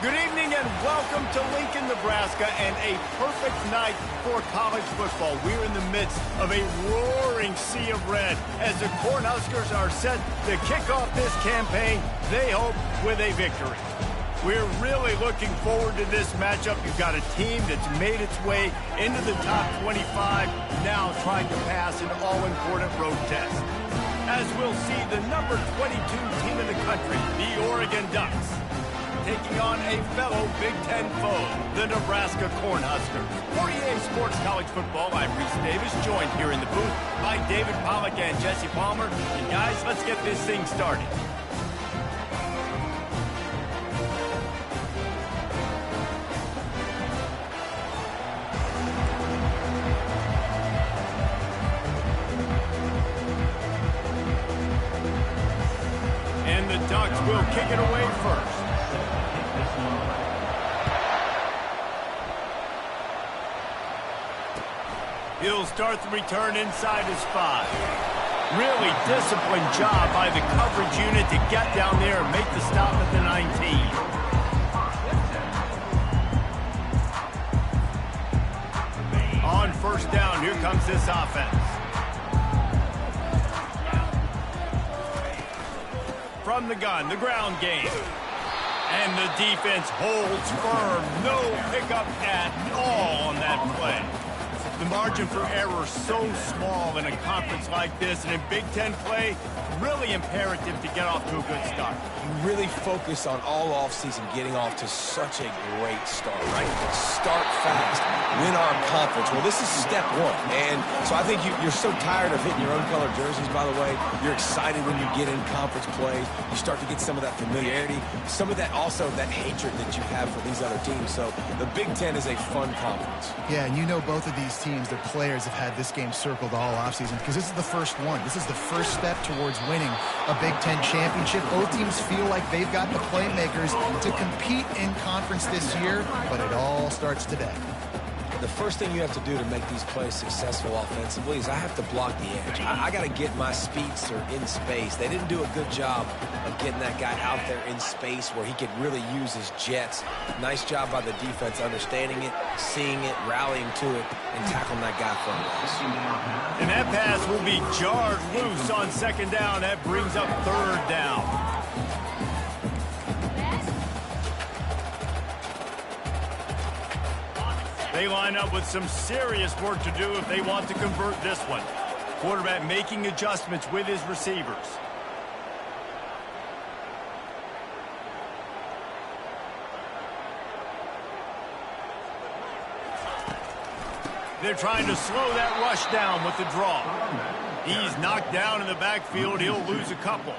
Good evening and welcome to Lincoln, Nebraska, and a perfect night for college football. We're in the midst of a roaring sea of red as the Cornhuskers are set to kick off this campaign, they hope, with a victory. We're really looking forward to this matchup. You've got a team that's made its way into the top 25, now trying to pass an all-important road test. As we'll see, the number 22 team in the country, the Oregon Ducks, taking on a fellow Big Ten foe, the Nebraska Cornhuskers. For EA Sports College Football, I'm Reese Davis, joined here in the booth by David Pollack and Jesse Palmer. And guys, let's get this thing started. And the Ducks will kick it away first. He'll start the return inside his 5. Really disciplined job by the coverage unit to get down there and make the stop at the 19. On first down, here comes this offense. From the gun, the ground game. And the defense holds firm. No pickup at all on that play. The margin for error so small in a conference like this, and in Big Ten play, really imperative to get off to a good start. You really focus on all offseason getting off to such a great start, right? Start fast, win our conference. Well, this is step one, and so I think you're so tired of hitting your own color jerseys, by the way. You're excited when you get in conference play. You start to get some of that familiarity, some of that also that hatred that you have for these other teams. So the Big Ten is a fun conference. Yeah, and you know both of these teams, their players have had this game circled all offseason because this is the first one. This is the first step towards winning a Big Ten championship. Both teams feel like they've got the playmakers to compete in conference this year, but it all starts today. The first thing you have to do to make these plays successful offensively is I have to block the edge. I got to get my speedster in space. They didn't do a good job of getting that guy out there in space where he could really use his jets. Nice job by the defense understanding it, seeing it, rallying to it, and tackling that guy from us. And that pass will be jarred loose on second down. That brings up third down. They line up with some serious work to do if they want to convert this one. Quarterback making adjustments with his receivers. They're trying to slow that rush down with the draw. He's knocked down in the backfield. He'll lose a couple.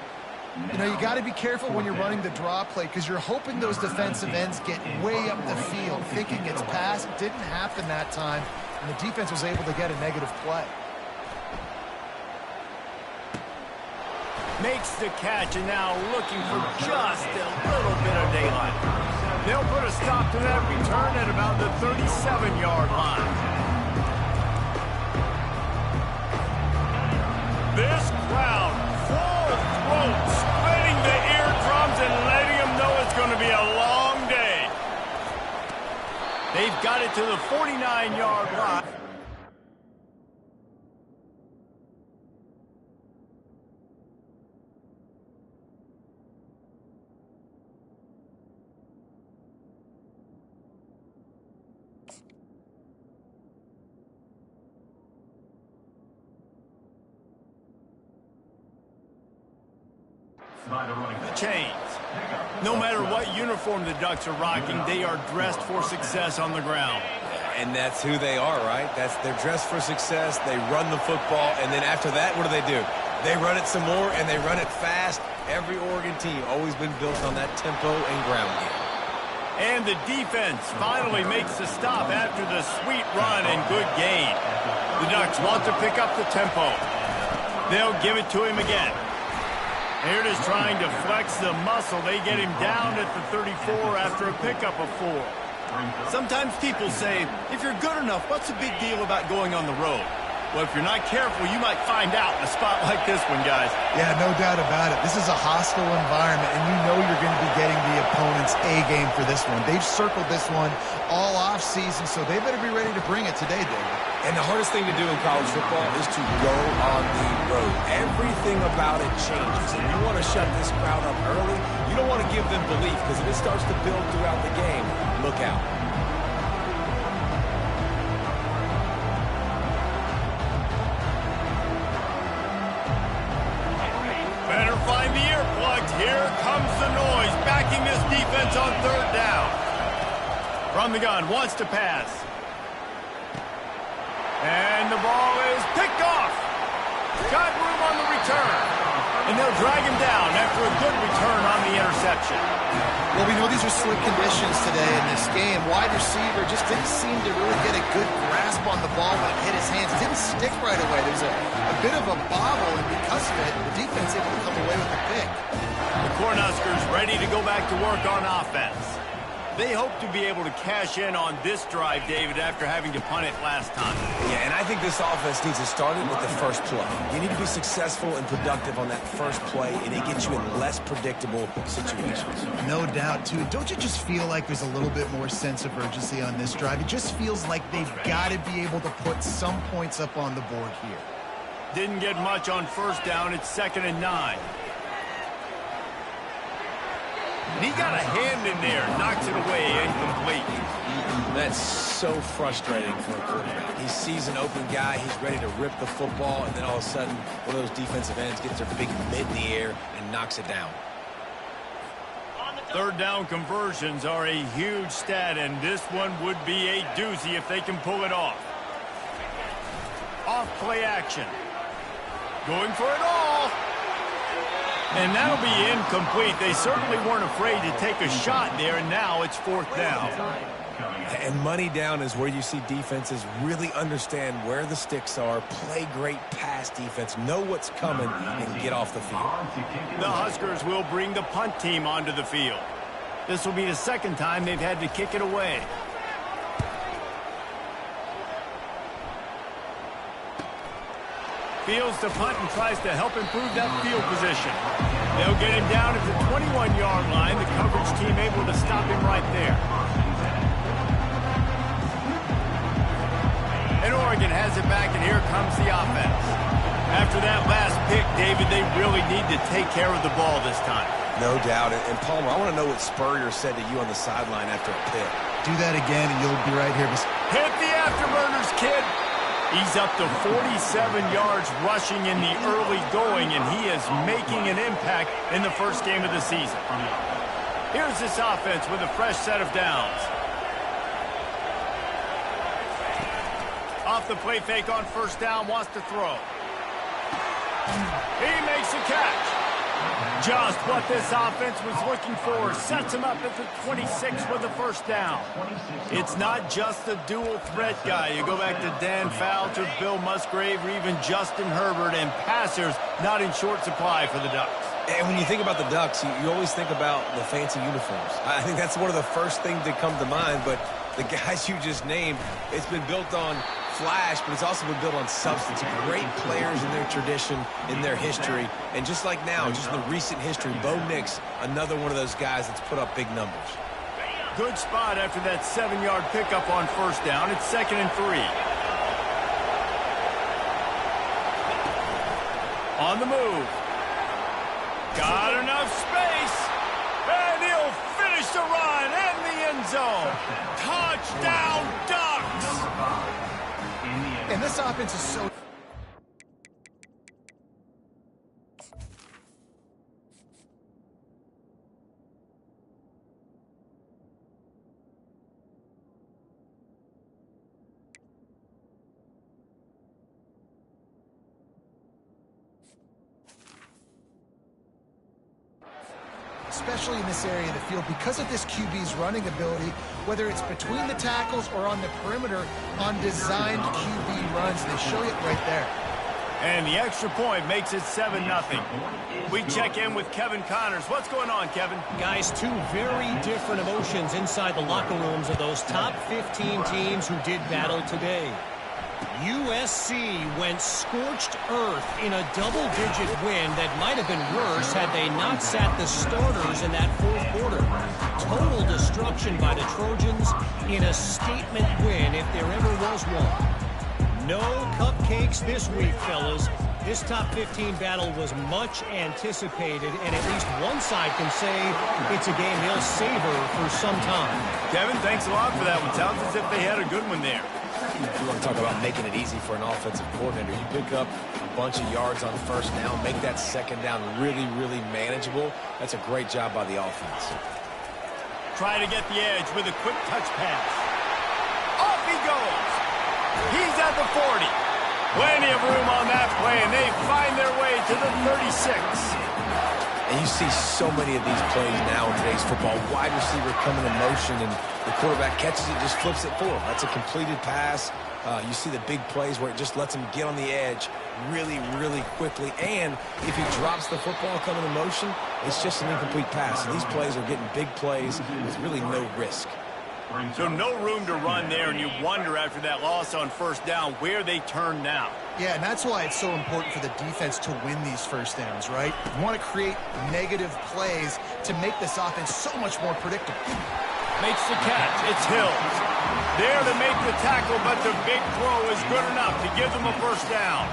You know, you got to be careful when you're running the draw play because you're hoping those defensive ends get way up the field, thinking it's pass. It didn't happen that time, and the defense was able to get a negative play. Makes the catch, and now looking for just a little bit of daylight. They'll put a stop to that return at about the 37-yard line. This crowd, full throat, splitting the eardrums and letting them know it's going to be a long day. They've got it to the 49-yard line. The chains. No matter what uniform the Ducks are rocking, they are dressed for success on the ground. And that's who they are, right? They're dressed for success. They run the football, and then after that, what do? They run it some more, and they run it fast. Every Oregon team always been built on that tempo and ground game. And the defense finally makes the stop after the sweet run and good gain. The Ducks want to pick up the tempo. They'll give it to him again. Here it is trying to flex the muscle. They get him down at the 34 after a pickup of 4. Sometimes people say, if you're good enough, what's the big deal about going on the road? Well, if you're not careful, you might find out in a spot like this one, guys. Yeah, no doubt about it. This is a hostile environment, and you know you're going to be getting the opponent's A game for this one. They've circled this one all offseason, so they better be ready to bring it today, David. And the hardest thing to do in college football is to go on the road. Everything about it changes. And you want to shut this crowd up early. You don't want to give them belief, because if it starts to build throughout the game, look out. Better find the earplugs. Here comes the noise, backing this defense on third down. From the gun, wants to pass. And the ball is picked off. Got room on the return. And they'll drag him down after a good return on the interception. Well, we know these are slick conditions today in this game. Wide receiver just didn't seem to really get a good grasp on the ball when it hit his hands. It didn't stick right away. There was a bit of a bobble, and because of it, the defense able to come away with the pick. The Cornhuskers ready to go back to work on offense. They hope to be able to cash in on this drive, David, after having to punt it last time. Yeah, and I think this offense needs to start it with the first play. You need to be successful and productive on that first play, and it gets you in less predictable situations. No doubt, too. Don't you just feel like there's a little bit more sense of urgency on this drive? It just feels like they've got to be able to put some points up on the board here. Didn't get much on first down. It's 2nd and 9. And he got a hand in there, knocks it away, incomplete. That's so frustrating for a quarterback. He sees an open guy, he's ready to rip the football, and then all of a sudden, one of those defensive ends gets their big mitt in the air and knocks it down. Third down conversions are a huge stat, and this one would be a doozy if they can pull it off. Off play action. Going for it all. And that'll be incomplete. They certainly weren't afraid to take a shot there, and now it's 4th down. And money down is where you see defenses really understand where the sticks are, play great pass defense, know what's coming, and get off the field. The Huskers will bring the punt team onto the field. This will be the second time they've had to kick it away. Fields the punt and tries to help improve that field position. They'll get him down at the 21-yard line. The coverage team able to stop him right there. And Oregon has it back, and here comes the offense. After that last pick, David, they really need to take care of the ball this time. No doubt. And Palmer, I want to know what Spurrier said to you on the sideline after a pick. Do that again, and you'll be right here. Hit the afterburners, kid. He's up to 47 yards rushing in the early going, and he is making an impact in the first game of the season. Here's this offense with a fresh set of downs. Off the play fake on first down, wants to throw. He makes a catch. Just what this offense was looking for. Sets him up at the 26 with the first down. It's not just the dual threat guy. You go back to Dan Fouts, Bill Musgrave, or even Justin Herbert, and passers not in short supply for the Ducks. And when you think about the Ducks, you always think about the fancy uniforms. I think that's one of the first things that come to mind, but the guys you just named, it's been built on flash, but it's also been built on substance. Great players in their tradition, in their history, and just like now, just in the recent history, Bo Nix, another one of those guys that's put up big numbers. Good spot after that 7-yard pickup on first down. It's 2nd and 3. On the move. Got enough space. And he'll finish the run in the end zone. Touchdown, Ducks! And this offense is so... especially in this area of the field, because of this QB's running ability, whether it's between the tackles or on the perimeter on designed QB runs. They show it right there. And the extra point makes it 7-0. We check in with Kevin Connors. What's going on, Kevin? Guys, two very different emotions inside the locker rooms of those top 15 teams who did battle today. USC went scorched earth in a double-digit win that might have been worse had they not sat the starters in that fourth quarter. Total destruction by the Trojans in a statement win if there ever was one. No cupcakes this week, fellas. This top 15 battle was much anticipated, and at least one side can say it's a game they'll savor for some time. Kevin, thanks a lot for that one. Sounds as if they had a good one there. You want to talk about making it easy for an offensive coordinator. You pick up a bunch of yards on first down, make that second down really, really manageable. That's a great job by the offense. Try to get the edge with a quick touch pass. Off he goes. He's at the 40. Plenty of room on that play, and they find their way to the 36. And you see so many of these plays now in today's football. Wide receiver coming in motion, and the quarterback catches it, just flips it for him. That's a completed pass. You see the big plays where it just lets him get on the edge really, really quickly. And if he drops the football coming in motion, it's just an incomplete pass. So these plays are getting big plays with really no risk. So no room to run there, and you wonder after that loss on first down where they turn now. Yeah, and that's why it's so important for the defense to win these first downs, right? You want to create negative plays to make this offense so much more predictable. Makes the catch. It's Hills. There to make the tackle, but the big throw is good enough to give them a first down.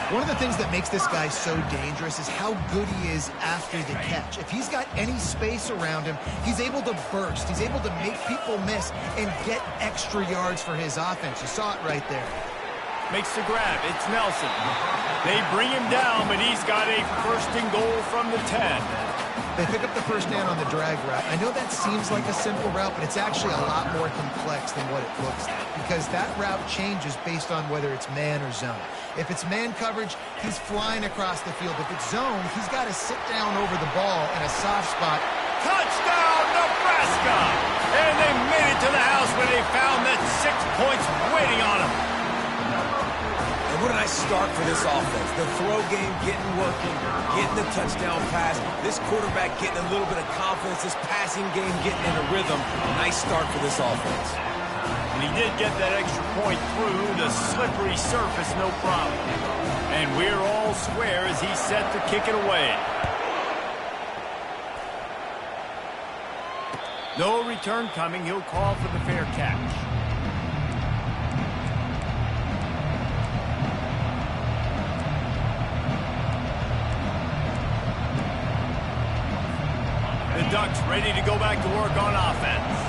One of the things that makes this guy so dangerous is how good he is after the catch. If he's got any space around him, he's able to burst. He's able to make people miss and get extra yards for his offense. You saw it right there. Makes the grab. It's Nelson. They bring him down, but he's got a first and goal from the 10. They pick up the first down on the drag route. I know that seems like a simple route, but it's actually a lot more complex than what it looks like, because that route changes based on whether it's man or zone. If it's man coverage, he's flying across the field. If it's zone, he's got to sit down over the ball in a soft spot. Touchdown, Nebraska! And they made it to the house when they found that 6 points waiting on them. And what a nice start for this offense. The throw game getting working, getting the touchdown pass. This quarterback getting a little bit of confidence. This passing game getting in a rhythm. Nice start for this offense. And he did get that extra point through the slippery surface, no problem. And we're all square as he's set to kick it away. No return coming. He'll call for the fair catch. The Ducks ready to go back to work on offense.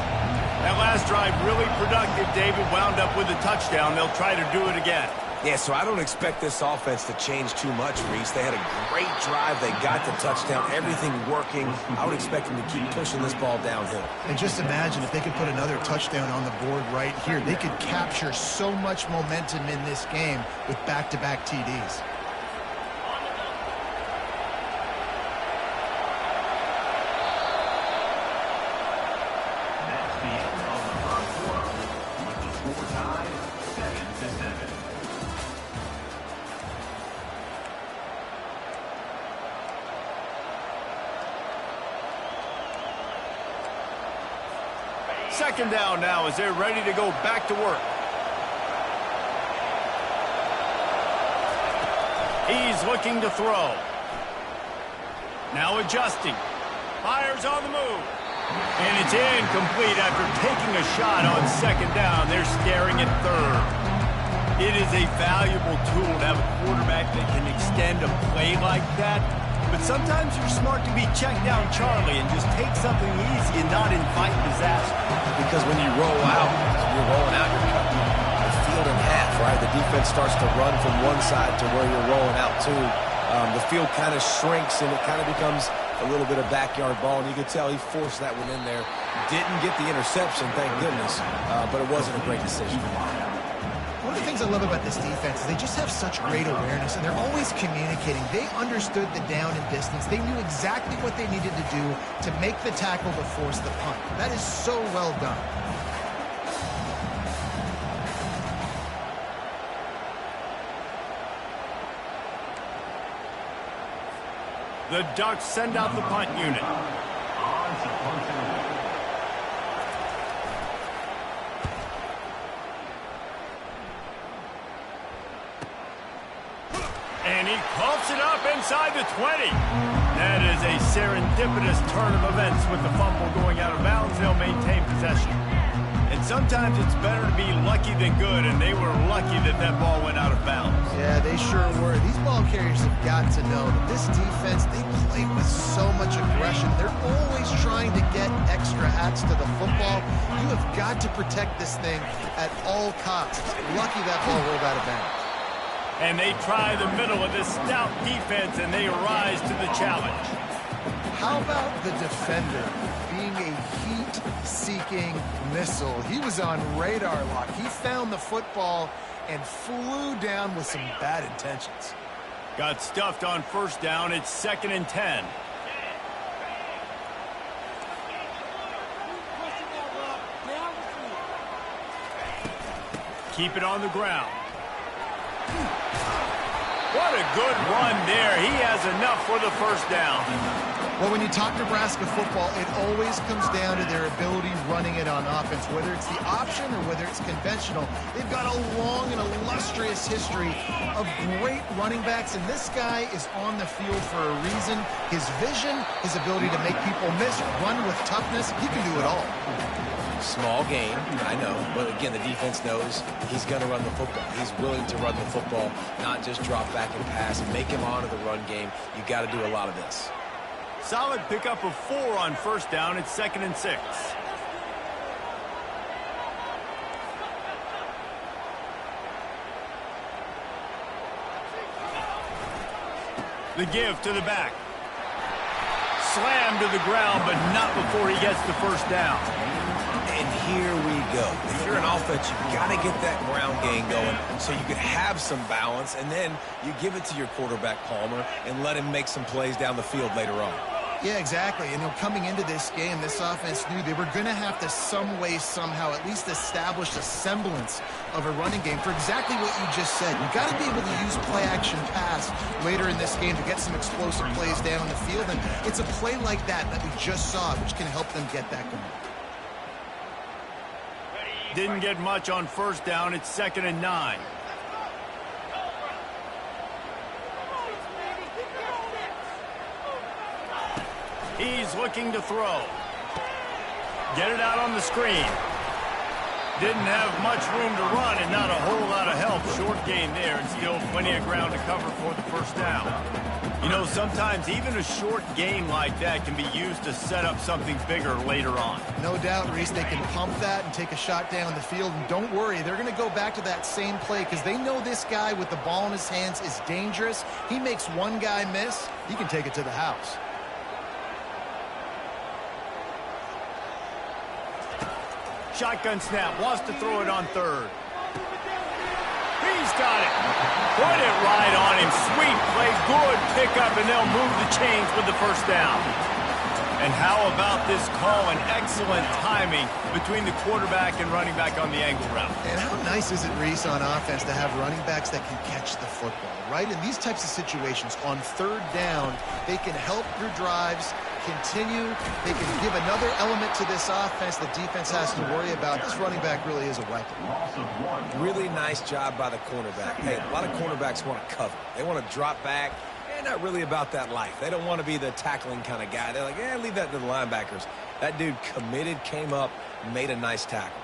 That last drive really productive. David wound up with a touchdown. They'll try to do it again. Yeah, so I don't expect this offense to change too much, Reese. They had a great drive. They got the touchdown. Everything working. I would expect them to keep pushing this ball downhill. And just imagine if they could put another touchdown on the board right here. They could capture so much momentum in this game with back-to-back TDs. Second down now as they're ready to go back to work. He's looking to throw. Now adjusting. Fires on the move. And it's incomplete after taking a shot on second down. They're staring at third. It is a valuable tool to have a quarterback that can extend a play like that. But sometimes you're smart to be checked down Charlie and just take something easy and not invite disaster. Because when you roll out, you're rolling out, you're cutting the field in half, right? The defense starts to run from one side to where you're rolling out to. The field kind of shrinks, and it kind of becomes a little bit of backyard ball, and you could tell he forced that one in there. Didn't get the interception, thank goodness, but it wasn't a great decision. One of the things I love about this defense is they just have such great awareness, and they're always communicating. They understood the down and distance. They knew exactly what they needed to do to make the tackle to force the punt. That is so well done. The Ducks send out the punt unit. he coughs it up inside the 20. That is a serendipitous turn of events with the fumble going out of bounds. They'll maintain possession. And sometimes it's better to be lucky than good, and they were lucky that that ball went out of bounds. Yeah, they sure were. These ball carriers have got to know that this defense, they play with so much aggression. They're always trying to get extra hats to the football. You have got to protect this thing at all costs. Lucky that ball rolled out of bounds. And they try the middle of this stout defense, and they rise to the challenge. How about the defender being a heat-seeking missile? He was on radar lock. He found the football and flew down with some bad intentions. Got stuffed on first down. It's 2nd and 10. Keep it on the ground. What a good run there. He has enough for the first down. Well, when you talk Nebraska football, it always comes down to their ability running it on offense, whether it's the option or whether it's conventional. They've got a long and illustrious history of great running backs, and this guy is on the field for a reason. His vision, his ability to make people miss, run with toughness, he can do it all. Small game, I know, but again, the defense knows he's going to run the football. He's willing to run the football, not just drop back and pass and make him honor the run game. You got to do a lot of this. Solid pickup of 4 on first down. It's 2nd and 6. The give to the back. Slam to the ground, but not before he gets the first down. And here we go. If you're an offense, you've got to get that ground game going so you can have some balance, and then you give it to your quarterback, Palmer, and let him make some plays down the field later on. Yeah, exactly. And coming into this game, this offense knew they were going to have to some way, somehow, at least establish a semblance of a running game for exactly what you just said. You've got to be able to use play-action pass later in this game to get some explosive plays down the field. And it's a play like that we just saw, which can help them get that going. Didn't get much on first down. It's 2nd and 9. He's looking to throw. Get it out on the screen. Didn't have much room to run and not a whole lot of help. Short gain there and still plenty of ground to cover for the first down. You know, sometimes even a short gain like that can be used to set up something bigger later on. No doubt, Reese, they can pump that and take a shot down the field. And don't worry, they're going to go back to that same play because they know this guy with the ball in his hands is dangerous. He makes one guy miss, he can take it to the house. Shotgun snap, wants to throw it on third. He's got it. Put it right on him. Sweet play, good pickup, and they'll move the chains with the first down. And how about this call and excellent timing between the quarterback and running back on the angle route. And how nice is it, Reese, on offense to have running backs that can catch the football, right? In these types of situations, on third down, they can help your drives continue. They can give another element to this offense the defense has to worry about. This running back really is a weapon. Really nice job by the cornerback. Hey, a lot of cornerbacks want to cover. They want to drop back. They're not really about that life. They don't want to be the tackling kind of guy. They're like, yeah, leave that to the linebackers. That dude committed, came up, made a nice tackle.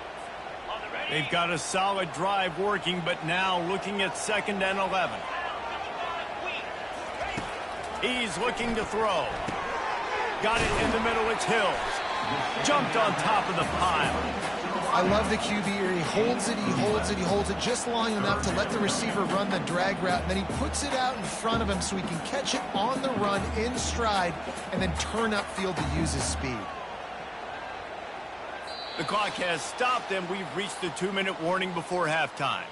They've got a solid drive working, but now looking at 2nd and 11. He's looking to throw. Got it in the middle, it's Hills. Jumped on top of the pile. I love the QB here. He holds it, he holds it, he holds it just long enough to let the receiver run the drag route, and then he puts it out in front of him so he can catch it on the run in stride and then turn upfield to use his speed. The clock has stopped, and we've reached the 2-minute warning before halftime.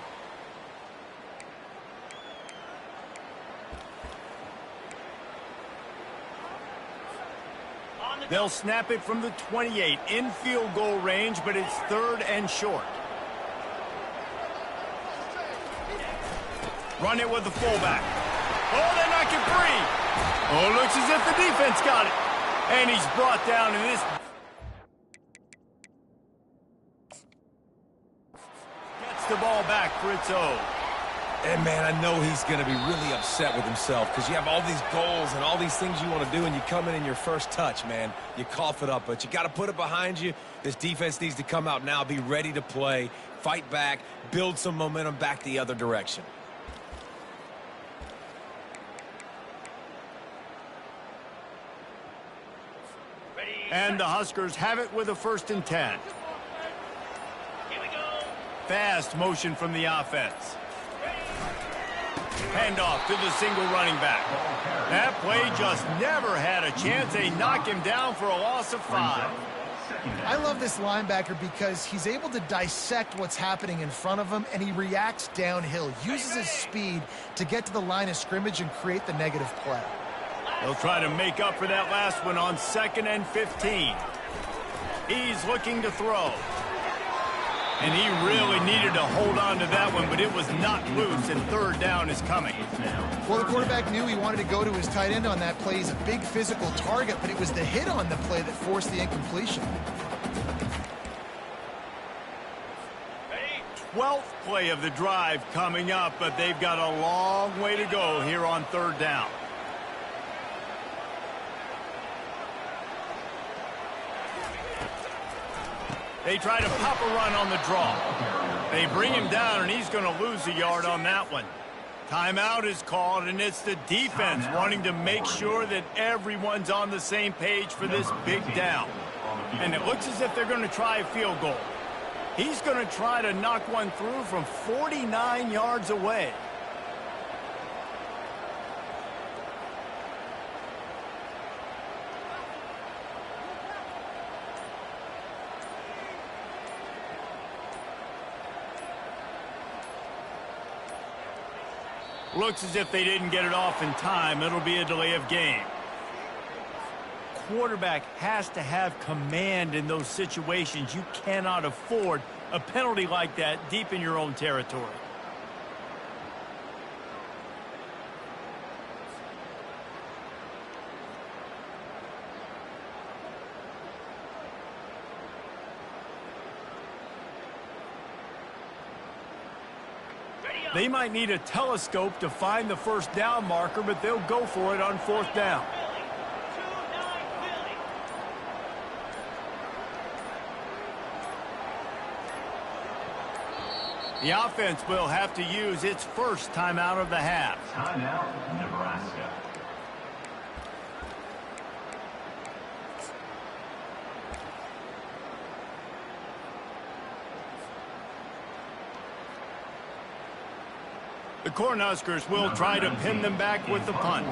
They'll snap it from the 28 in field goal range, but it's 3rd and short. Run it with the fullback. Oh, they knock it free. Oh, looks as if the defense got it. And he's brought down in this. Gets the ball back for its own. And, man, I know he's going to be really upset with himself because you have all these goals and all these things you want to do, and you come in your first touch, man. You cough it up, but you got to put it behind you. This defense needs to come out now, be ready to play, fight back, build some momentum back the other direction. And the Huskers have it with a 1st and 10. Fast motion from the offense. Handoff to the single running back. That play just never had a chance. They knock him down for a loss of 5. I love this linebacker because he's able to dissect what's happening in front of him, and he reacts downhill, uses his speed to get to the line of scrimmage and create the negative play. They'll try to make up for that last one on 2nd and 15. He's looking to throw. And he really needed to hold on to that one, but it was not loose, and 3rd down is coming. Well, the quarterback knew he wanted to go to his tight end on that play. He's a big physical target, but it was the hit on the play that forced the incompletion. 12th play of the drive coming up, but they've got a long way to go here on 3rd down. They try to pop a run on the draw. They bring him down, and he's going to lose a yard on that one. Timeout is called, and it's the defense wanting to make sure that everyone's on the same page for this big down. And it looks as if they're going to try a field goal. He's going to try to knock one through from 49 yards away. Looks as if they didn't get it off in time. It'll be a delay of game. Quarterback has to have command in those situations. You cannot afford a penalty like that deep in your own territory. They might need a telescope to find the 1st down marker, but they'll go for it on 4th down. The offense will have to use its 1st timeout of the half. Timeout, Nebraska. The Cornhuskers will try to pin them back with the punt.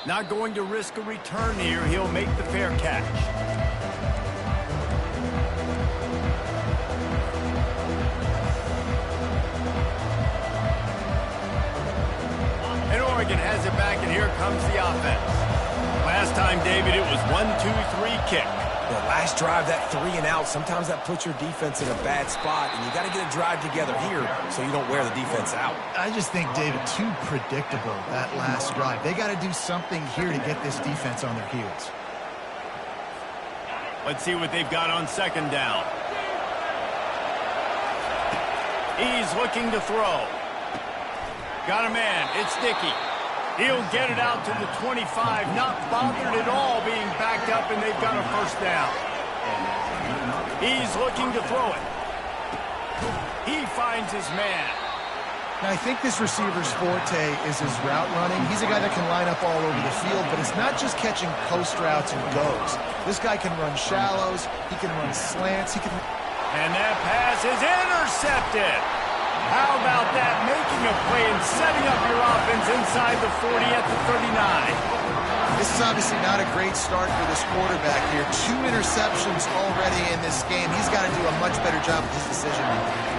Not going to risk a return here. He'll make the fair catch. Oregon has it back, and here comes the offense. Last time, David, it was 1-2-3 kick. The last drive, that 3 and out, sometimes that puts your defense in a bad spot, and you got to get a drive together here so you don't wear the defense out. I just think, David, too predictable, that last drive. They got to do something here to get this defense on their heels. Let's see what they've got on 2nd down. He's looking to throw. Got a man. It's Dickey. He'll get it out to the 25, not bothered at all being backed up, and they've got a 1st down. He's looking to throw it. He finds his man. Now, I think this receiver's forte is his route running. He's a guy that can line up all over the field, but it's not just catching post routes and goes. This guy can run shallows. He can run slants. And that pass is intercepted. How about that? Making a play and setting up your offense inside the 40 at the 39. This is obviously not a great start for this quarterback here. 2 interceptions already in this game. He's got to do a much better job with his decision making.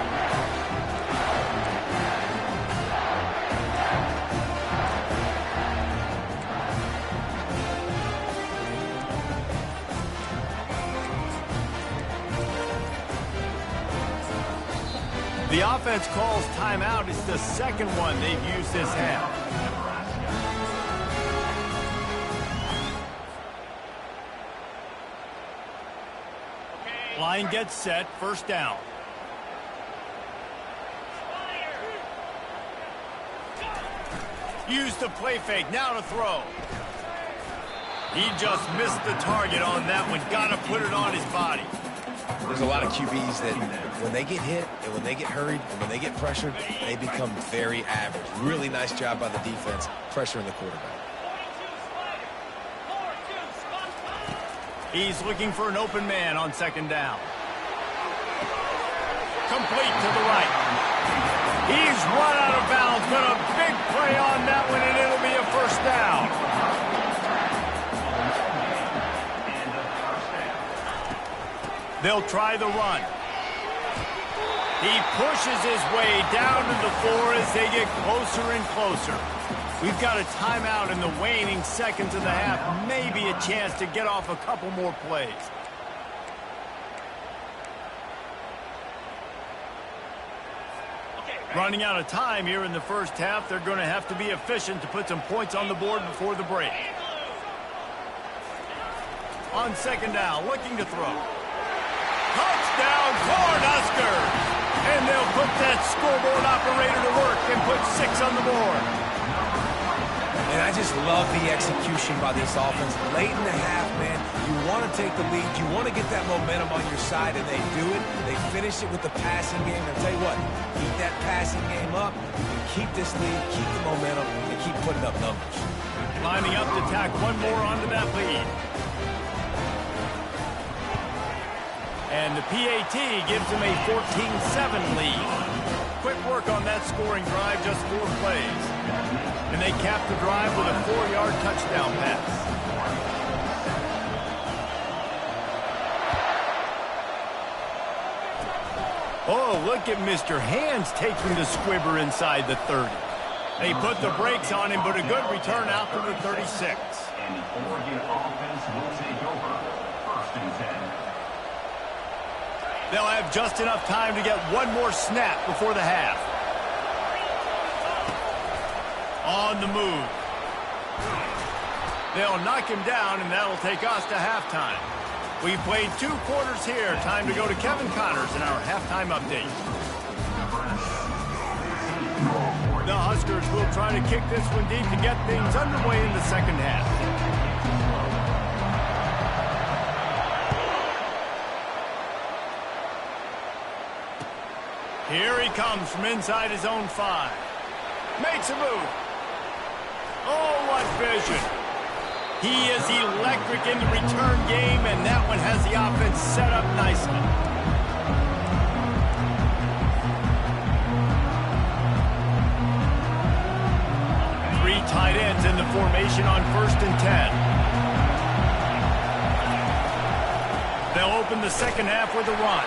The offense calls timeout. It's the 2nd one they've used this half. Line gets set, first down. Use the play fake, now to throw. He just missed the target on that one. Got to put it on his body. There's a lot of QBs that when they get hit and when they get hurried and when they get pressured, they become very average. Really nice job by the defense, pressuring the quarterback. He's looking for an open man on second down. Complete to the right. He's run out of bounds, but a big play on that one, and it'll be a first down. They'll try the run. He pushes his way down to the floor as they get closer and closer. We've got a timeout in the waning seconds of the half. Maybe a chance to get off a couple more plays. Running out of time here in the first half. They're going to have to be efficient to put some points on the board before the break. On second down, looking to throw. Touchdown, Cornhuskers! And they'll put that scoreboard operator to work and put 6 on the board. And I just love the execution by this offense. Late in the half, man, you want to take the lead. You want to get that momentum on your side, and they do it. They finish it with the passing game. And I'll tell you what, keep that passing game up, and keep this lead, keep the momentum, and keep putting up numbers. Lining up to tack one more onto that lead. And the PAT gives them a 14-7 lead. Quick work on that scoring drive, just 4 plays. And they cap the drive with a 4-yard touchdown pass. Oh, look at Mr. Hands taking the squibber inside the 30. They put the brakes on him, but a good return out to the 36. And the Oregon offense will take over. First and 10. They'll have just enough time to get one more snap before the half. On the move. They'll knock him down, and that'll take us to halftime. We've played 2 quarters here. Time to go to Kevin Connors in our halftime update. The Huskers will try to kick this one deep to get things underway in the second half. Here he comes from inside his own 5. Makes a move. Oh, what vision. He is electric in the return game, and that one has the offense set up nicely. Three tight ends in the formation on first and 10. They'll open the second half with a run.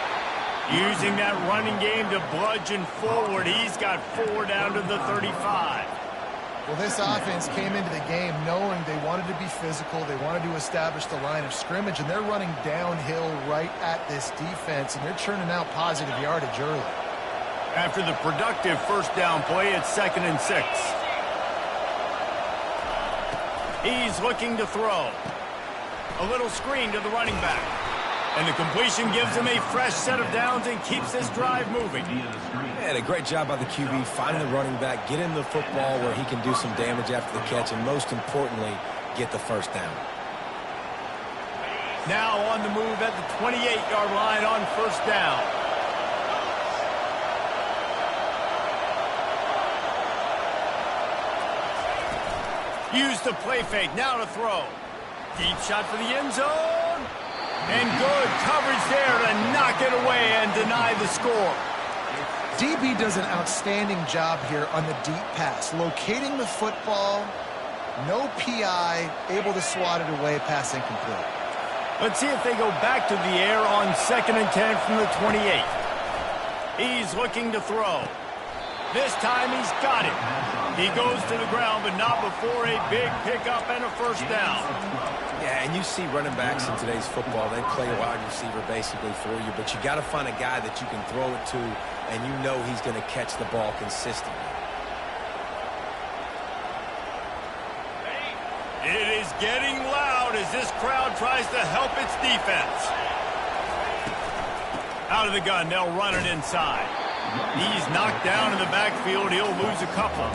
Using that running game to bludgeon forward. He's got 4 down to the 35. Well, this offense came into the game knowing they wanted to be physical. They wanted to establish the line of scrimmage, and they're running downhill right at this defense, and they're churning out positive yardage early. After the productive first down play, it's 2nd and 6. He's looking to throw. A little screen to the running back. And the completion gives him a fresh set of downs and keeps this drive moving. And a great job by the QB, finding the running back, get him the football where he can do some damage after the catch, and most importantly, get the first down. Now on the move at the 28-yard line on first down. Use the play fake, now to throw. Deep shot for the end zone. And good coverage there to knock it away and deny the score. DB does an outstanding job here on the deep pass, locating the football, no PI, able to swat it away, pass incomplete. Let's see if they go back to the air on 2nd and 10 from the 28. He's looking to throw. This time he's got it. He goes to the ground, but not before a big pickup and a first down. Yeah, and you see running backs in today's football, they play a wide receiver basically for you, but you got to find a guy that you can throw it to, and you know he's going to catch the ball consistently. It is getting loud as this crowd tries to help its defense. Out of the gun, they'll run it inside. He's knocked down in the backfield. He'll lose a couple.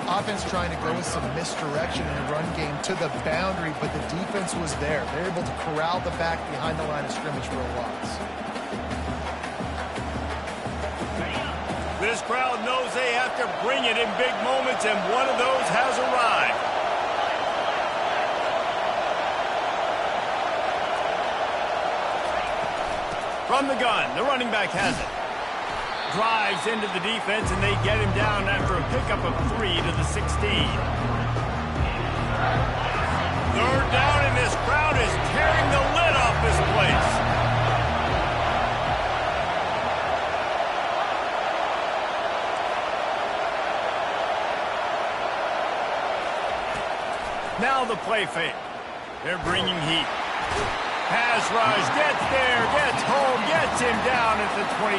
Offense trying to go with some misdirection in the run game to the boundary, but the defense was there. They're able to corral the back behind the line of scrimmage for a loss. This crowd knows they have to bring it in big moments, and one of those has arrived. From the gun, the running back has it. Drives into the defense, and they get him down after a pickup of 3 to the 16. Third down, and this crowd is tearing the lid off this place. Now the play fake. They're bringing heat. Pass rush, gets there, gets home, gets him down at the 23.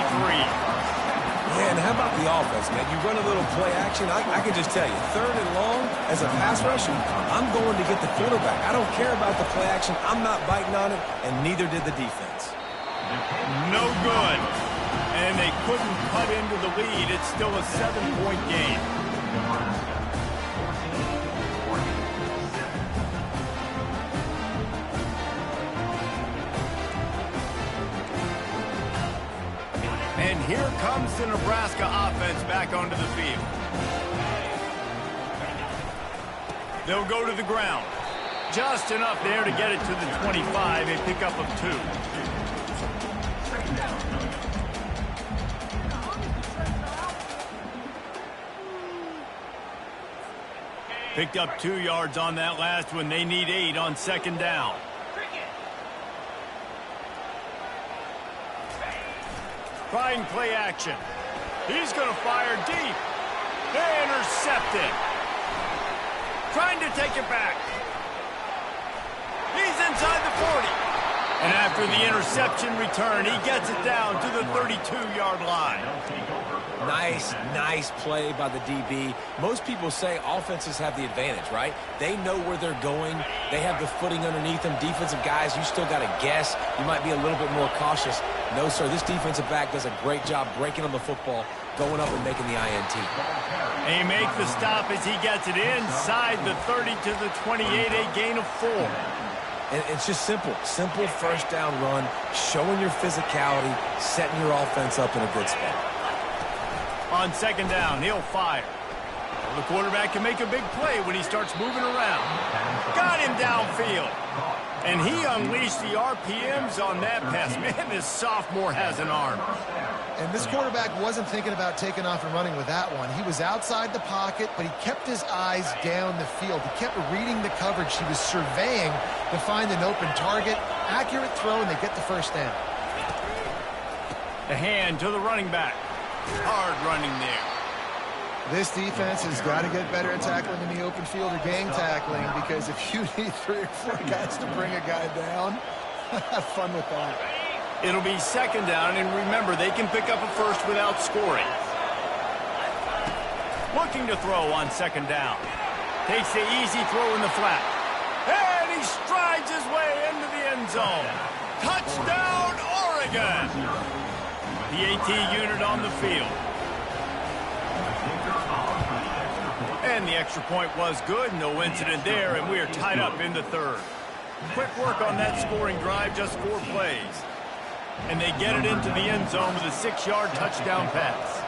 Man, how about the offense, man? You run a little play action. I can just tell you, 3rd and long, as a pass rusher, I'm going to get the quarterback. I don't care about the play action. I'm not biting on it, and neither did the defense. No good. And they couldn't cut into the lead. It's still a 7-point game. And here comes the Nebraska offense back onto the field. They'll go to the ground. Just enough there to get it to the 25, a pickup of 2. Picked up 2 yards on that last one. They need 8 on 2nd down. Trying play action. He's going to fire deep. They intercept it. Trying to take it back. He's inside the 40. And after the interception return, he gets it down to the 32-yard line. Nice play by the DB. Most people say offenses have the advantage, right? They know where they're going. They have the footing underneath them. Defensive guys, you still got to guess. You might be a little bit more cautious. No, sir, this defensive back does a great job breaking on the football, going up and making the INT. They make the stop as he gets it inside the 30 to the 28, a gain of 4. And it's just simple 1st down run, showing your physicality, setting your offense up in a good spot. On 2nd down, he'll fire. The quarterback can make a big play when he starts moving around. Got him downfield. And he unleashed the RPMs on that pass. Man, this sophomore has an arm. And this quarterback wasn't thinking about taking off and running with that one. He was outside the pocket, but he kept his eyes down the field. He kept reading the coverage. He was surveying to find an open target. Accurate throw, and they get the 1st down. The hand to the running back. Hard running there. This defense has got to get better at tackling in the open field or gang tackling, because if you need 3 or 4 guys to bring a guy down, have fun with that. It'll be 2nd down, and remember, they can pick up a 1st without scoring. Looking to throw on 2nd down. Takes the easy throw in the flat. And he strides his way into the end zone. Touchdown, Oregon! The AT unit on the field. And the extra point was good. No incident there, and we are tied up in the 3rd. Quick work on that scoring drive, just 4 plays. And they get it into the end zone with a 6-yard touchdown pass.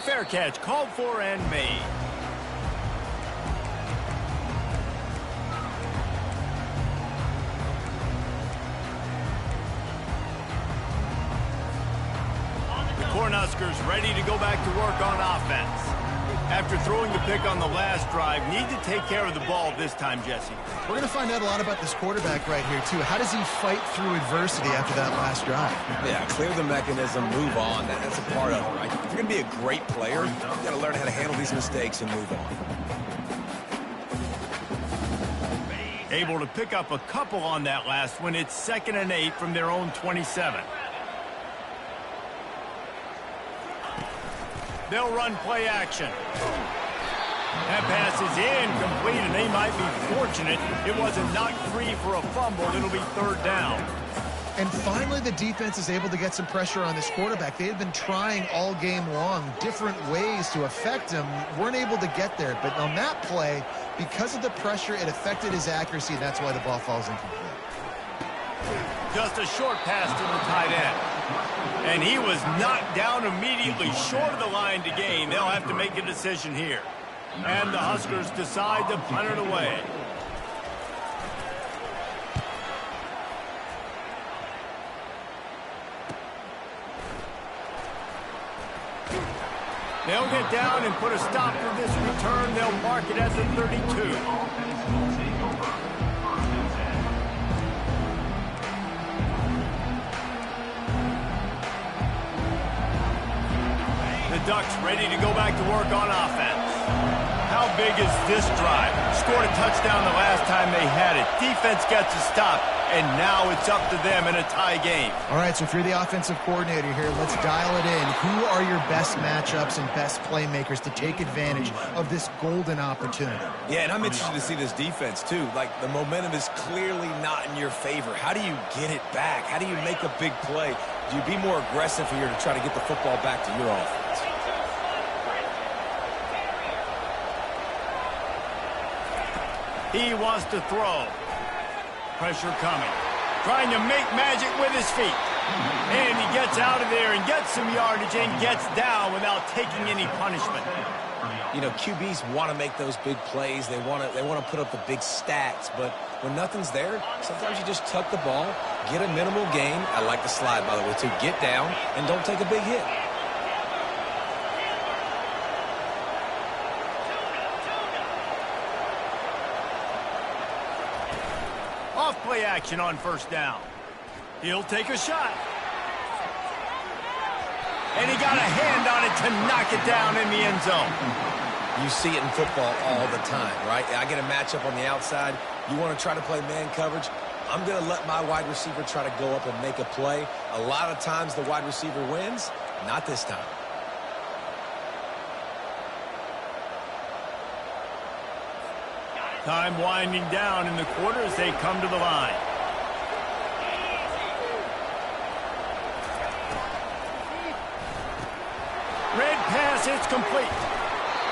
Fair catch, called for and made. Cornhuskers ready to go back to work on offense. After throwing the pick on the last drive, need to take care of the ball this time, Jesse. We're going to find out a lot about this quarterback right here, too. How does he fight through adversity after that last drive? Yeah, clear the mechanism, move on. That's a part of it, right? If you're going to be a great player, you've got to learn how to handle these mistakes and move on. Able to pick up a couple on that last one. It's 2nd and 8 from their own 27. They'll run play action. That pass is incomplete, and they might be fortunate it wasn't knocked free for a fumble. It'll be third down. And finally, the defense is able to get some pressure on this quarterback. They had been trying all game long different ways to affect him. Weren't able to get there. But on that play, because of the pressure, it affected his accuracy, and that's why the ball falls incomplete. Just a short pass to the tight end. And he was knocked down immediately short of the line to gain. They'll have to make a decision here. And the Huskers decide to punt it away. They'll get down and put a stop to this return. They'll mark it at the 32. The Ducks ready to go back to work on offense. How big is this drive? Scored a touchdown the last time they had it. Defense gets a stop, and now it's up to them in a tie game. All right, so if you're the offensive coordinator here, let's dial it in. Who are your best matchups and best playmakers to take advantage of this golden opportunity? Yeah, and I'm interested to see this defense, too. Like, the momentum is clearly not in your favor. How do you get it back? How do you make a big play? Do you be more aggressive here to try to get the football back to your offense? He wants to throw. Pressure coming. Trying to make magic with his feet. And he gets out of there and gets some yardage and gets down without taking any punishment. You know, QBs want to make those big plays. They want to put up the big stats. But when nothing's there, sometimes you just tuck the ball, get a minimal gain. I like the slide, by the way, too. Get down and don't take a big hit. Off-play action on first down. He'll take a shot. And he got a hand on it to knock it down in the end zone. You see it in football all the time, right? I get a matchup on the outside. You want to try to play man coverage. I'm going to let my wide receiver try to go up and make a play. A lot of times the wide receiver wins. Not this time. Time winding down in the quarter as they come to the line. Red pass, it's complete.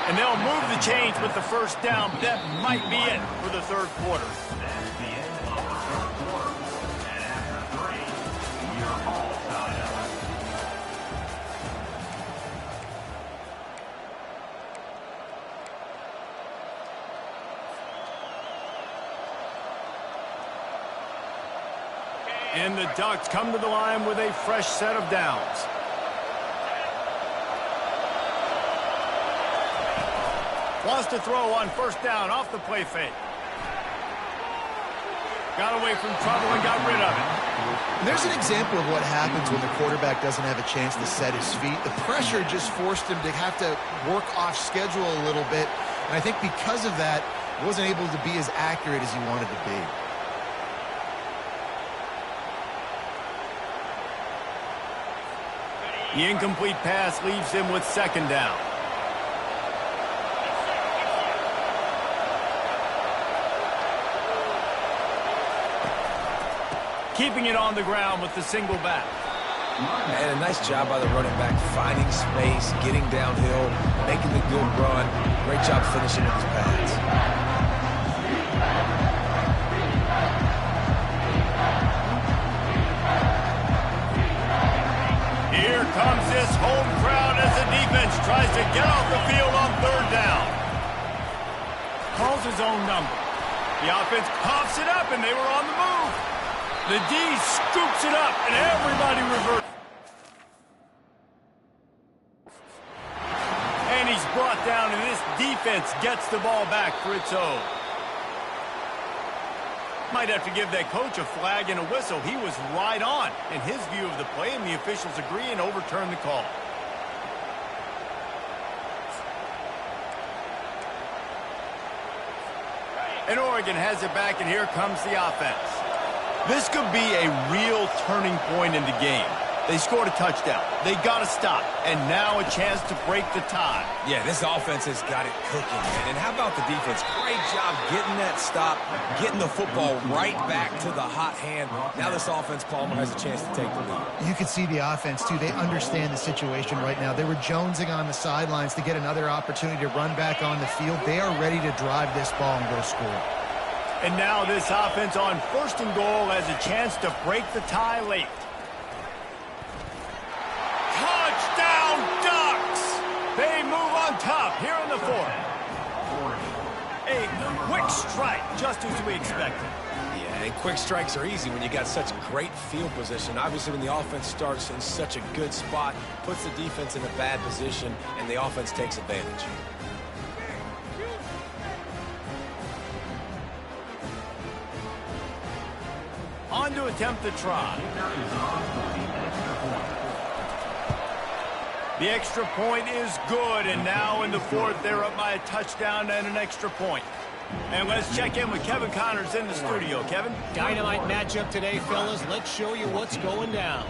And they'll move the chains with the first down, but that might be it for the third quarter. That's the end of the third quarter. And after 3, you're all tied up. And the Ducks come to the line with a fresh set of downs. Wants to throw on first down off the play fake. Got away from trouble and got rid of it. And there's an example of what happens when the quarterback doesn't have a chance to set his feet. The pressure just forced him to have to work off schedule a little bit. And I think because of that, he wasn't able to be as accurate as he wanted to be. The incomplete pass leaves him with second down. Keeping it on the ground with the single back. And a nice job by the running back, finding space, getting downhill, making the good run. Great job finishing with his pads. Here comes this home crowd as the defense tries to get off the field on third down. Calls his own number. The offense coughs it up, and they were on the move. The D scoops it up, and everybody reverses. And he's brought down, and this defense gets the ball back for its own. Might have to give that coach a flag and a whistle. He was right on in his view of the play, and the officials agree and overturn the call. And Oregon has it back, and here comes the offense. This could be a real turning point in the game. They scored a touchdown. They got to stop. And now a chance to break the tie. Yeah, this offense has got it cooking, man. And how about the defense? Great job getting that stop, getting the football right back to the hot hand. Now this offense, Palmer, has a chance to take the lead. You can see the offense, too. They understand the situation right now. They were jonesing on the sidelines to get another opportunity to run back on the field. They are ready to drive this ball and go score. And now this offense on 1st and goal has a chance to break the tie late. Touchdown, Ducks! They move on top here in the 4th. A quick strike, just as we expected. Yeah, and quick strikes are easy when you got such great field position. Obviously, when the offense starts in such a good spot, puts the defense in a bad position, and the offense takes advantage. On to attempt the try. The extra point is good, and now in the 4th, they're up by a touchdown and an extra point. And let's check in with Kevin Connors in the studio. Kevin? Dynamite matchup today, fellas. Let's show you what's going down.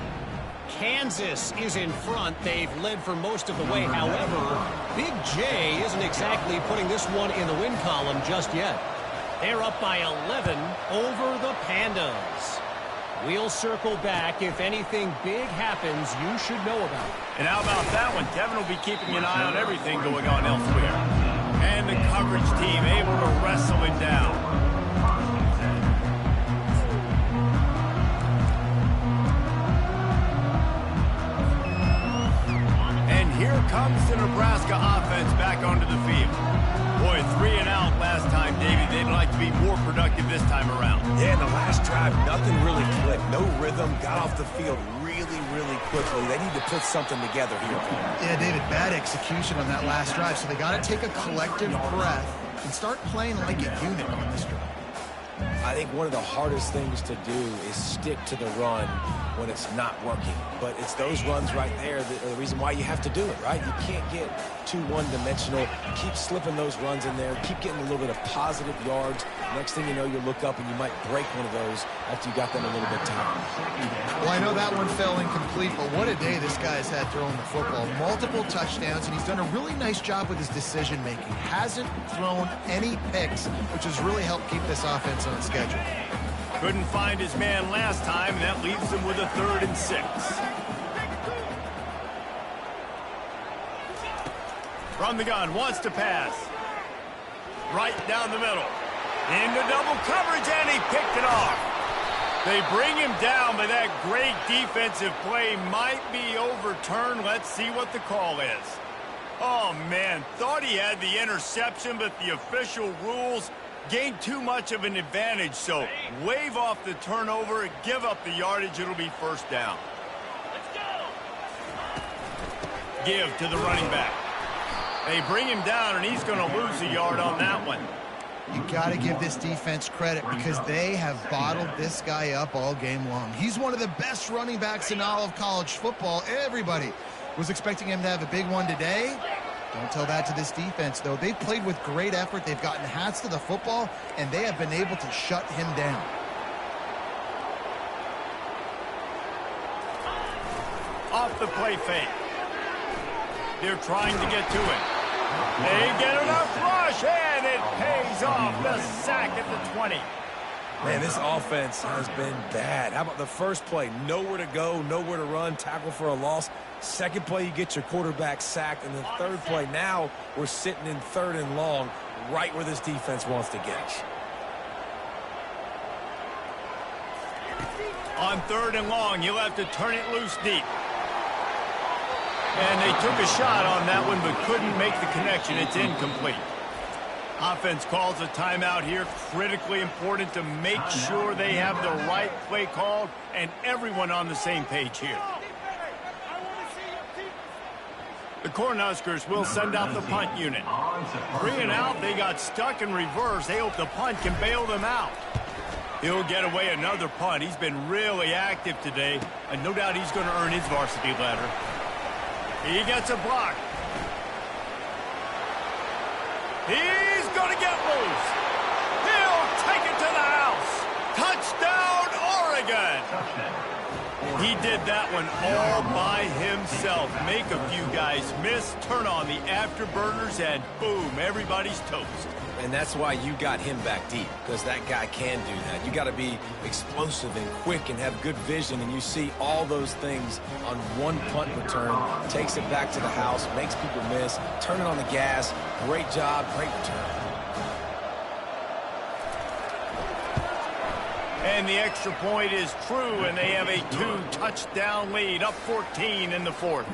Kansas is in front. They've led for most of the way. However, Big J isn't exactly putting this one in the win column just yet. They're up by 11 over the Pandas. We'll circle back. If anything big happens, you should know about it. And how about that one? Kevin will be keeping an eye on everything going on elsewhere. And the coverage team able to wrestle it down. And here comes the Nebraska offense back onto the field. Boy, 3 and out last time, Davey. They'd like to be more productive this time around. Yeah, in the last drive, nothing really clicked. No rhythm, got off the field really quickly. They need to put something together here. Yeah, David, bad execution on that last drive, so they got to take a collective breath and start playing like a unit on this drive. I think one of the hardest things to do is stick to the run when it's not working. But it's those runs right there that are the reason why you have to do it, right? You can't get too one-dimensional. Keep slipping those runs in there. Keep getting a little bit of positive yards. Next thing you know, you look up and you might break one of those after you got them a little bit tired. Well, I know that one fell incomplete, but what a day this guy's had throwing the football. Multiple touchdowns, and he's done a really nice job with his decision-making. Hasn't thrown any picks, which has really helped keep this offense on schedule. Couldn't find his man last time, and that leaves him with a 3rd and 6. From the gun, wants to pass. Right down the middle. Into double coverage, and he picked it off. They bring him down, but that great defensive play might be overturned. Let's see what the call is. Oh, man, thought he had the interception, but the official rules gained too much of an advantage, so wave off the turnover, give up the yardage, it'll be 1st down. Let's go. Give to the running back. They bring him down, and he's going to lose a yard on that one. You got to give this defense credit because they have bottled this guy up all game long. He's one of the best running backs in all of college football. Everybody was expecting him to have a big one today. Don't tell that to this defense, though. They've played with great effort. They've gotten hats to the football, and they have been able to shut him down. Off the play fake. They're trying to get to it. They get enough rush, and it pays off. The sack at the 20. Man, this offense has been bad. How about the first play? Nowhere to go, nowhere to run, tackle for a loss. Second play, you get your quarterback sacked. And the third play, now we're sitting in 3rd and long, right where this defense wants to get us. On 3rd and long, you'll have to turn it loose deep. And they took a shot on that one, but couldn't make the connection. It's incomplete. Offense calls a timeout here. Critically important to make sure they have the right play called and everyone on the same page here. The Cornhuskers will send out the punt unit. 3 and out, they got stuck in reverse. They hope the punt can bail them out. He'll get away another punt. He's been really active today, and no doubt he's going to earn his varsity letter. He gets a block. He's going to get loose. He'll take it to the house. Touchdown, Oregon. He did that one all by himself. Make a few guys miss, turn on the afterburners, and boom, everybody's toast. And that's why you got him back deep, because that guy can do that. You got to be explosive and quick and have good vision, and you see all those things on one punt return. Takes it back to the house, makes people miss, turning on the gas. Great job, great return. And the extra point is true, and they have a 2-touchdown lead, up 14 in the fourth.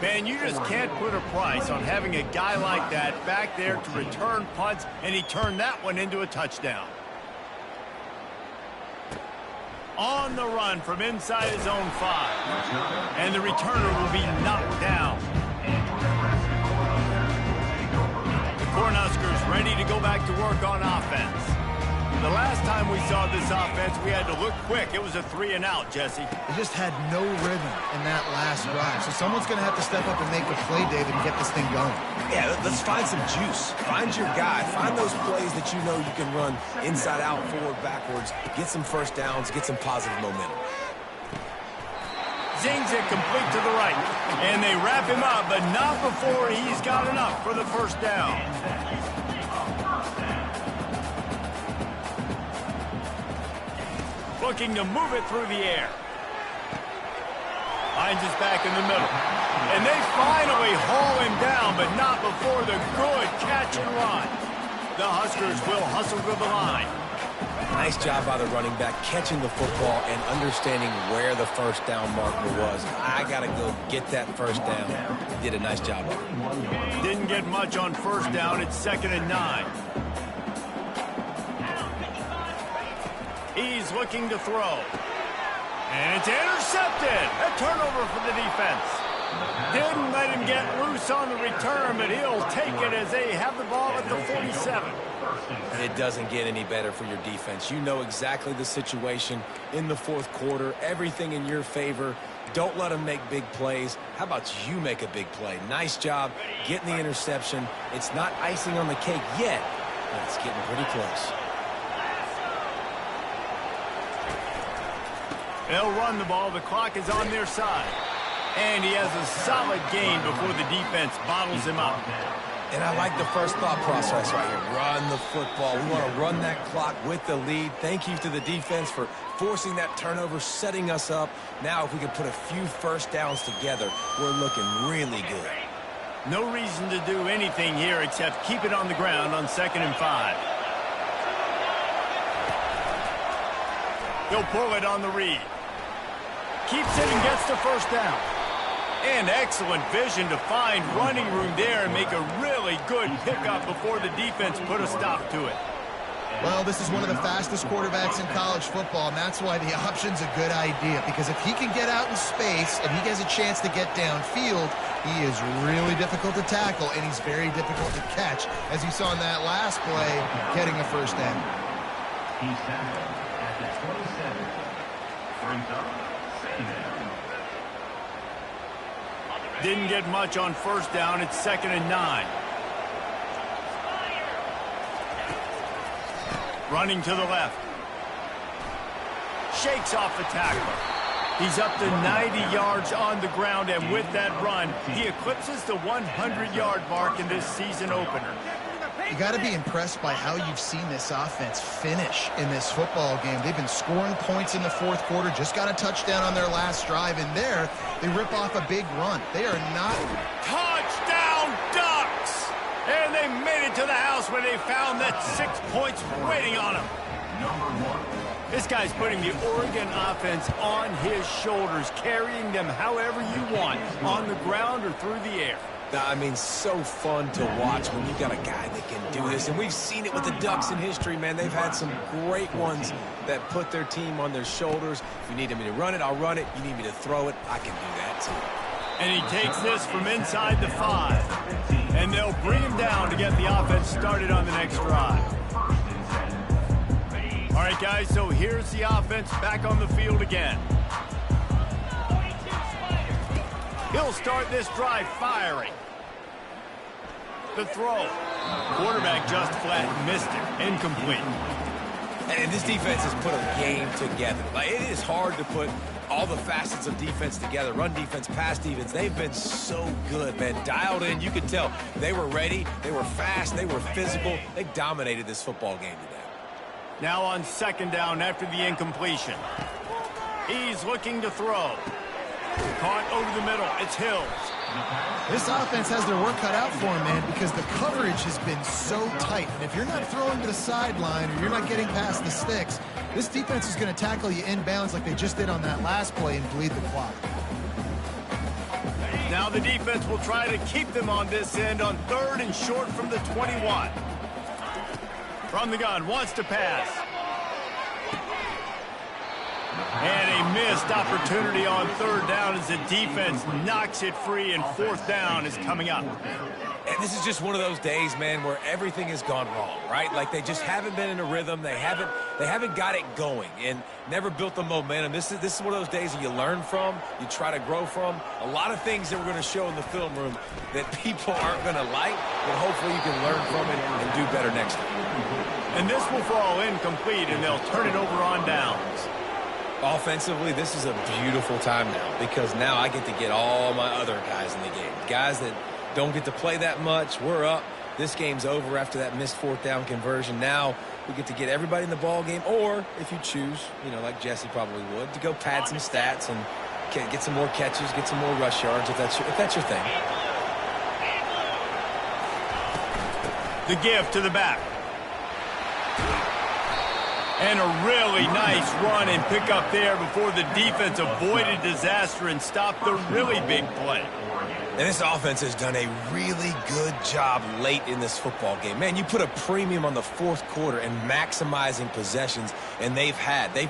Man, you just can't put a price on having a guy like that back there to return punts, and he turned that one into a touchdown. On the run from inside his own 5. And the returner will be knocked down. The Cornhuskers ready to go back to work on offense. The last time we saw this offense, we had to look quick. It was a 3-and-out, Jesse. They just had no rhythm in that last drive. So someone's going to have to step up and make a play, David, and get this thing going. Yeah, let's find some juice. Find your guy. Find those plays that you know you can run inside out, forward, backwards. Get some first downs. Get some positive momentum. Zings it complete to the right. And they wrap him up, but not before he's got enough for the first down. Looking to move it through the air. Finds his back in the middle. And they finally haul him down, but not before the good catch and run. The Huskers will hustle to the line. Nice job by the running back, catching the football and understanding where the first down marker was. I got to go get that first down. He did a nice job of it. Didn't get much on first down. It's 2nd and 9. He's looking to throw. And it's intercepted. A turnover for the defense. Didn't let him get loose on the return, but he'll take it as they have the ball at the 47. It doesn't get any better for your defense. You know exactly the situation in the fourth quarter. Everything in your favor. Don't let them make big plays. How about you make a big play? Nice job getting the interception. It's not icing on the cake yet, but it's getting pretty close. They'll run the ball. The clock is on their side. And he has a solid gain before the defense bottles him up. And I like the first thought process right here. Run the football. We want to run that clock with the lead. Thank you to the defense for forcing that turnover, setting us up. Now if we can put a few first downs together, we're looking really good. No reason to do anything here except keep it on the ground on 2nd and 5. He'll pull it on the read. Keeps it and gets the first down. And excellent vision to find running room there and make a really good pickup before the defense put a stop to it. Well, this is one of the fastest quarterbacks in college football, and that's why the option's a good idea. Because if he can get out in space and he has a chance to get downfield, he is really difficult to tackle, and he's very difficult to catch, as you saw in that last play, getting a first down. He's tackled at the 27. Brings up Saban. Didn't get much on first down. It's 2nd and 9. Running to the left. Shakes off the tackler. He's up to 90 yards on the ground, and with that run, he eclipses the 100-yard mark in this season opener. You got to be impressed by how you've seen this offense finish in this football game. They've been scoring points in the fourth quarter, just got a touchdown on their last drive, and there they rip off a big run. They are not... Touchdown Ducks! And they made it to the house when they found that 6 points waiting on them. This guy's putting the Oregon offense on his shoulders, carrying them however you want, on the ground or through the air. I mean, so fun to watch when you got a guy that can do this. And we've seen it with the Ducks in history, man. They've had some great ones that put their team on their shoulders. If you need me to run it, I'll run it. You need me to throw it, I can do that too. And he takes this from inside the 5. And they'll bring him down to get the offense started on the next drive. All right, guys, so here's the offense back on the field again. He'll start this drive firing. The throw. Quarterback just flat missed it. Incomplete. And this defense has put a game together. Like, it is hard to put all the facets of defense together. Run defense, pass defense. They've been so good, man. Dialed in. You could tell they were ready. They were fast. They were physical. They dominated this football game today. Now on second down after the incompletion. He's looking to throw. Caught over the middle. It's Hills. This offense has their work cut out for them, man, because the coverage has been so tight. And if you're not throwing to the sideline or you're not getting past the sticks, this defense is going to tackle you inbounds like they just did on that last play and bleed the clock. Now the defense will try to keep them on this end on third and short from the 21. From the gun, wants to pass. And a missed opportunity on third down as the defense knocks it free, and fourth down is coming up. And this is just one of those days, man, where everything has gone wrong, right? Like they just haven't been in a rhythm. They haven't got it going and never built the momentum. This is one of those days that you learn from, you try to grow from. A lot of things that we're going to show in the film room that people aren't going to like, but hopefully you can learn from it and do better next time. And this will fall incomplete, and they'll turn it over on downs. Offensively, this is a beautiful time now because now I get to get all my other guys in the game. Guys that don't get to play that much. We're up. This game's over after that missed fourth down conversion. Now we get to get everybody in the ball game, or if you choose, you know, like Jesse probably would, to go pad some stats and get some more catches, get some more rush yards if that's your thing. The give to the back. And a really nice run and pick up there before the defense avoided disaster and stopped the really big play. And this offense has done a really good job late in this football game. Man, you put a premium on the fourth quarter and maximizing possessions, and they've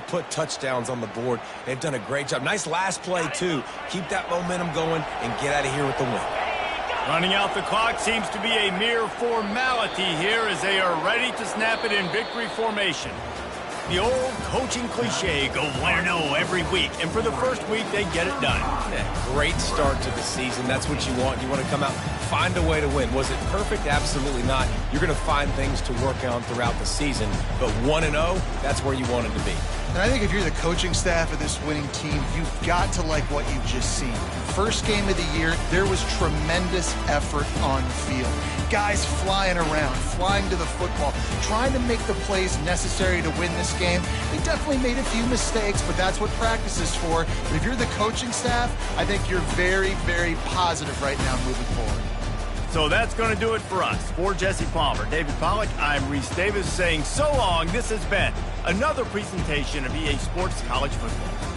put touchdowns on the board. They've done a great job. Nice last play, too. Keep that momentum going and get out of here with the win. Running out the clock seems to be a mere formality here as they are ready to snap it in victory formation. The old coaching cliche, go 1-0 every week, and for the first week, they get it done. Yeah, great start to the season. That's what you want. You want to come out, find a way to win. Was it perfect? Absolutely not. You're going to find things to work on throughout the season, but 1-0, that's where you want it to be. And I think if you're the coaching staff of this winning team, you've got to like what you've just seen. First game of the year, there was tremendous effort on the field. Guys flying around, flying to the football, trying to make the plays necessary to win this game. They definitely made a few mistakes, but that's what practice is for. But if you're the coaching staff, I think you're very, very positive right now moving forward. So that's going to do it for us. For Jesse Palmer, David Pollack, I'm Reese Davis saying so long. This has been another presentation of EA Sports College Football.